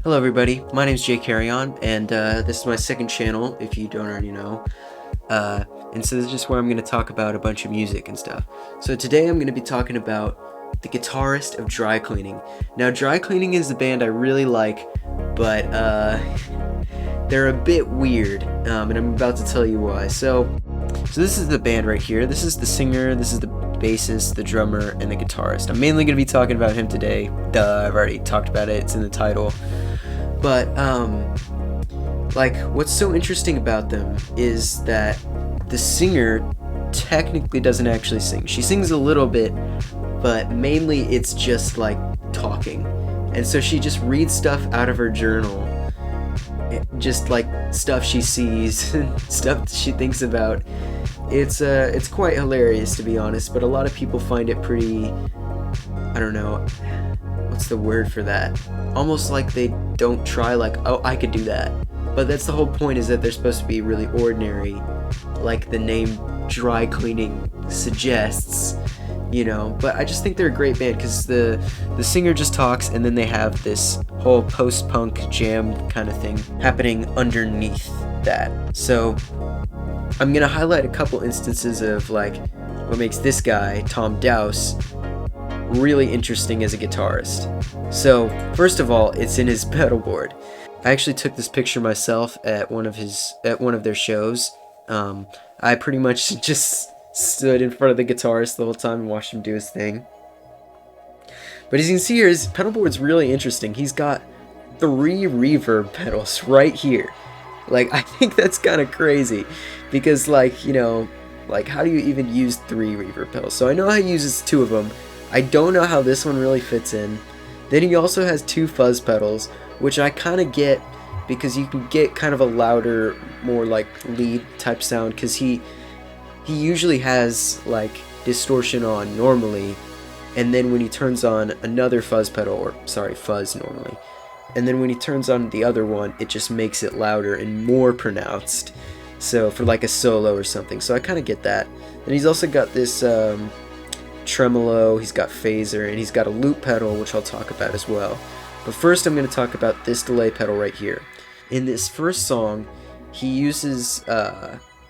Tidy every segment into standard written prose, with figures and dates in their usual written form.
Hello everybody, my name is Jay Carrion, and this is my second channel, if you don't already know. And so this is just where I'm going to talk about a bunch of music and stuff. So today I'm going to be talking about the guitarist of Dry Cleaning. Now, Dry Cleaning is a band I really like, but they're a bit weird, and I'm about to tell you why. So this is the band right here. This is the singer, this is the bassist, the drummer, and the guitarist. I'm mainly going to be talking about him today. Duh, I've already talked about it, it's in the title. But, what's so interesting about them is that the singer technically doesn't actually sing. She sings a little bit, but mainly it's just, talking. And so she just reads stuff out of her journal, just, stuff she sees, stuff she thinks about. It's quite hilarious, to be honest, but a lot of people find it pretty, I don't know, what's the word for that? Almost like they don't try, oh, I could do that. But that's the whole point, is that they're supposed to be really ordinary, like the name Dry Cleaning suggests, But I just think they're a great band, because the singer just talks, and then they have this whole post-punk jam kind of thing happening underneath that. So I'm going to highlight a couple instances of, what makes this guy, Tom Dowse, really interesting as a guitarist. So, first of all, it's in his pedal board. I actually took this picture myself at one of their shows. I pretty much just stood in front of the guitarist the whole time and watched him do his thing. But as you can see here, his pedal board's really interesting. He's got 3 reverb pedals right here. I think that's kind of crazy, because how do you even use 3 reverb pedals? So I know how he uses 2 of them. I don't know how this one really fits in. Then he also has 2 fuzz pedals, which I kind of get, because you can get kind of a louder, more lead type sound, because he usually has distortion on normally, and then when he turns on another fuzz pedal, fuzz normally, and then when he turns on the other one, it just makes it louder and more pronounced, so for a solo or something. So I kind of get that. And he's also got this tremolo, he's got phaser, and he's got a loop pedal, which I'll talk about as well. But first I'm going to talk about this delay pedal right here. In this first song, he uses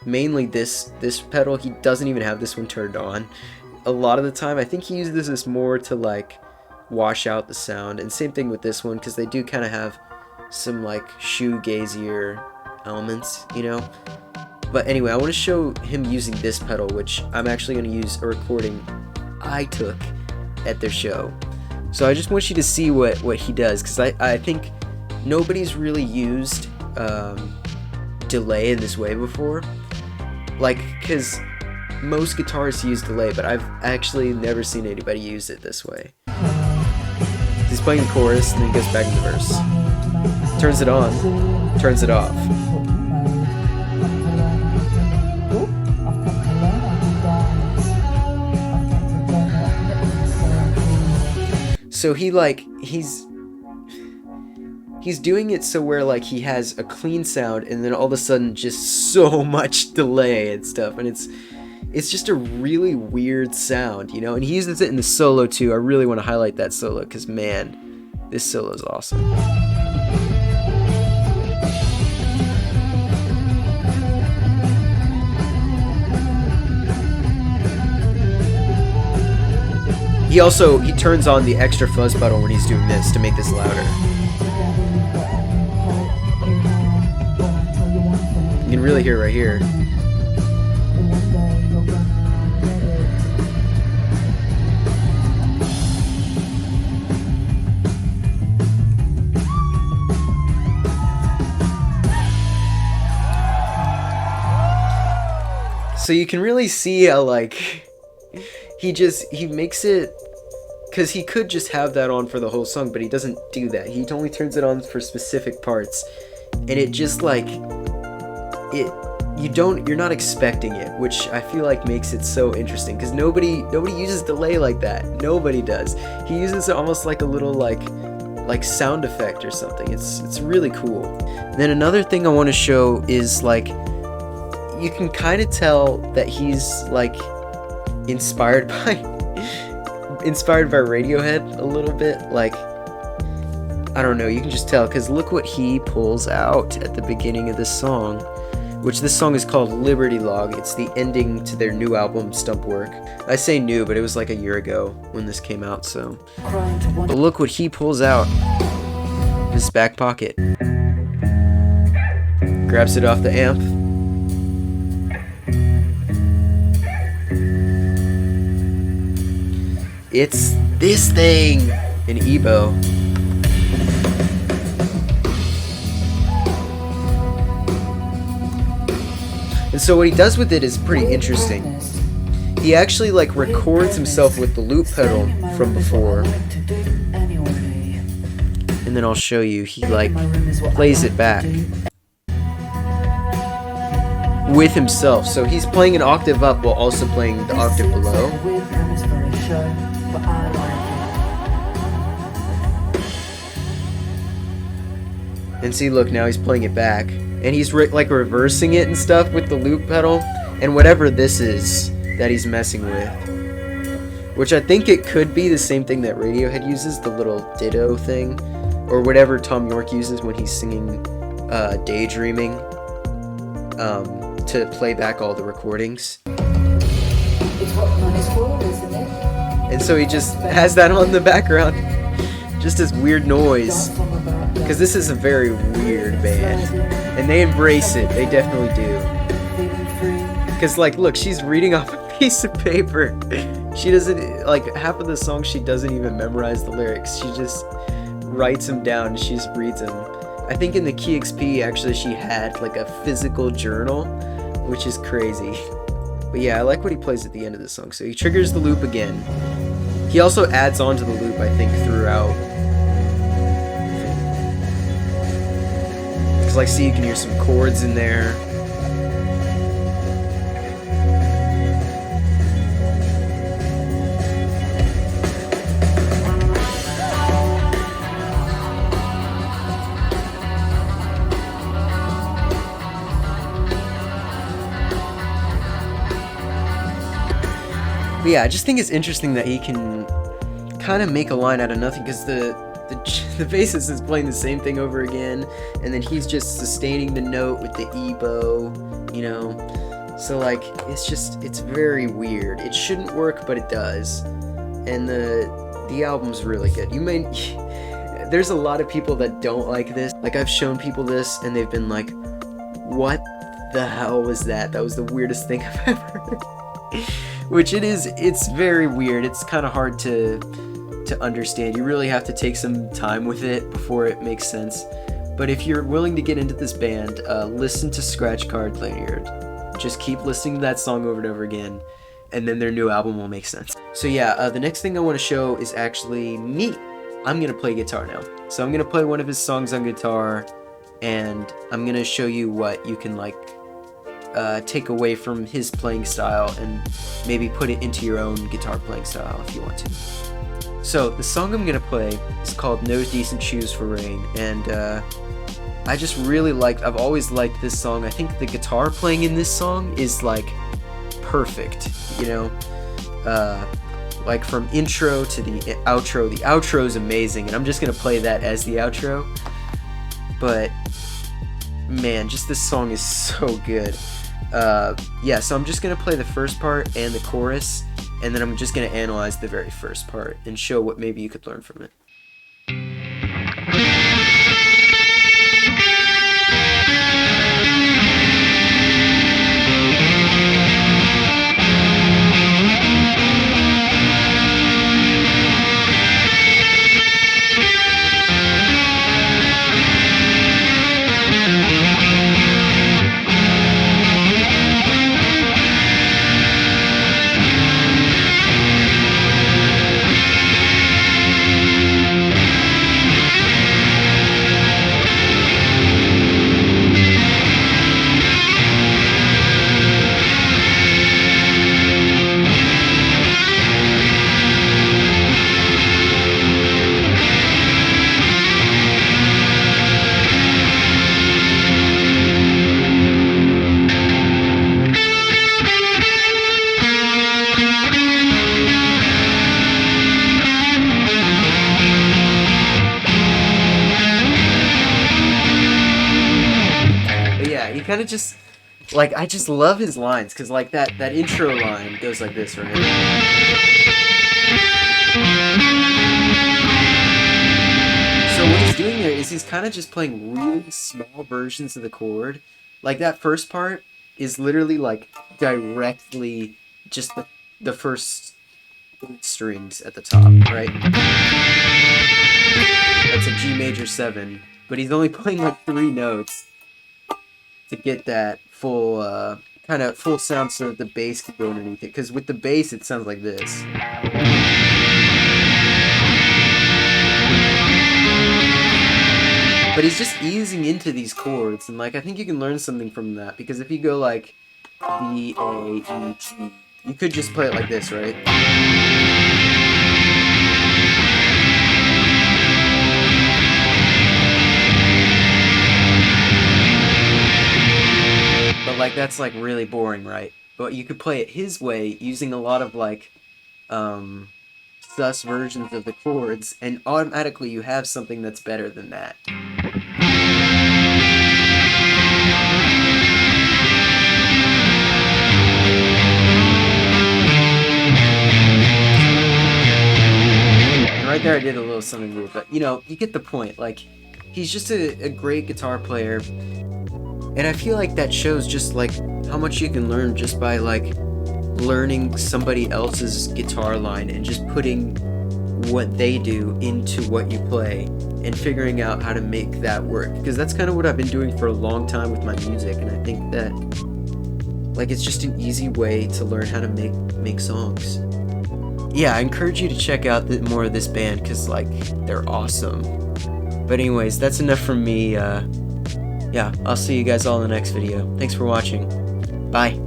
mainly this pedal. He doesn't even have this one turned on. A lot of the time, I think he uses this more to wash out the sound, and same thing with this one, because they do kind of have some shoegazier elements, But anyway, I want to show him using this pedal, which I'm actually going to use a recording I took at their show. So I just want you to see what he does, because I think nobody's really used delay in this way before. Because most guitarists use delay, but I've actually never seen anybody use it this way. He's playing the chorus, and then goes back into the verse. Turns it on, turns it off. So he's doing it so where he has a clean sound, and then all of a sudden just so much delay and stuff, and it's just a really weird sound, and he uses it in the solo too. I really want to highlight that solo, because man, this solo is awesome. He turns on the extra fuzz pedal when he's doing this to make this louder. You can really hear it right here. So you can really see how he makes it, because he could just have that on for the whole song, but he doesn't do that. He only turns it on for specific parts, and it just you're not expecting it, which I feel makes it so interesting, because nobody uses delay like that. Nobody does. He uses it almost like a little sound effect or something. It's really cool. And then another thing I want to show is you can kind of tell that he's inspired by Radiohead a little bit. I don't know, you can just tell, because look what he pulls out at the beginning of this song, which this song is called Liberty Log. It's the ending to their new album, Stump Work. I say new, but it was like a year ago when this came out, so. But look what he pulls out. His back pocket. Grabs it off the amp. It's this thing! An EBO. And so what he does with it is pretty interesting. He actually like records himself with the loop pedal from before. And then I'll show you, he like plays it back with himself. So he's playing an octave up while also playing the octave below. And see, look, now he's playing it back. And he's like reversing it and stuff with the loop pedal. And whatever this is that he's messing with. Which I think it could be the same thing that Radiohead uses, the little ditto thing. Or whatever Tom York uses when he's singing Daydreaming. To play back all the recordings. It's what money's for, isn't it? And so he just has that on the background. Just as weird noise. Because this is a very weird band. And they embrace it. They definitely do. Because, like, look, she's reading off a piece of paper. She doesn't, like, half of the song she doesn't even memorize the lyrics. She just writes them down and she just reads them. I think in the Key XP, actually, she had, like, a physical journal, which is crazy. But yeah, I like what he plays at the end of the song. So he triggers the loop again. He also adds on to the loop, I think, throughout. Because, like, see, you can hear some chords in there. But yeah, I just think it's interesting that he can kind of make a line out of nothing, because the bassist is playing the same thing over again, and then he's just sustaining the note with the EBO, you know. So like, it's very weird. It shouldn't work, but it does. And the album's really good. You may there's a lot of people that don't like this. Like, I've shown people this and they've been like, what the hell was that? That was the weirdest thing I've ever heard. Which it's very weird. It's kind of hard to understand. You really have to take some time with it before it makes sense. But if you're willing to get into this band, listen to Scratchcard Lanyard. Just keep listening to that song over and over again, and then their new album will make sense. So yeah, the next thing I want to show is actually me. I'm going to play guitar now. So I'm going to play one of his songs on guitar, and I'm going to show you what you can like take away from his playing style and maybe put it into your own guitar playing style if you want to. So the song I'm gonna play is called No Decent Shoes for Rain, and I just really I've always liked this song. I think the guitar playing in this song is like perfect, you know, like from intro to the outro is amazing, and I'm just gonna play that as the outro. But man, just this song is so good. Yeah, so I'm just gonna play the first part and the chorus, and then I'm just gonna analyze the very first part and show what maybe you could learn from it. kind of just, like, I just love his lines, because, like, that intro line goes like this, right? So what he's doing there is he's kind of just playing really small versions of the chord. Like, that first part is literally, like, directly just the first strings at the top, right? That's a G major 7, but he's only playing like 3 notes to get that full kind of full sound so that the bass can go underneath it, because with the bass it sounds like this. But he's just easing into these chords, and like I think you can learn something from that, because if you go like D, A, E, G, you could just play it like this, right? But like that's like really boring, right? But you could play it his way using a lot of like sus versions of the chords, and automatically you have something that's better than that. Right there I did a little something weird, but you know, you get the point. Like, he's just a great guitar player, and I feel like that shows just like how much you can learn just by like learning somebody else's guitar line and just putting what they do into what you play and figuring out how to make that work, because that's kind of what I've been doing for a long time with my music, and I think that like it's just an easy way to learn how to make songs. Yeah, I encourage you to check out more of this band, because, like, they're awesome. But anyways, that's enough from me. Yeah, I'll see you guys all in the next video. Thanks for watching. Bye.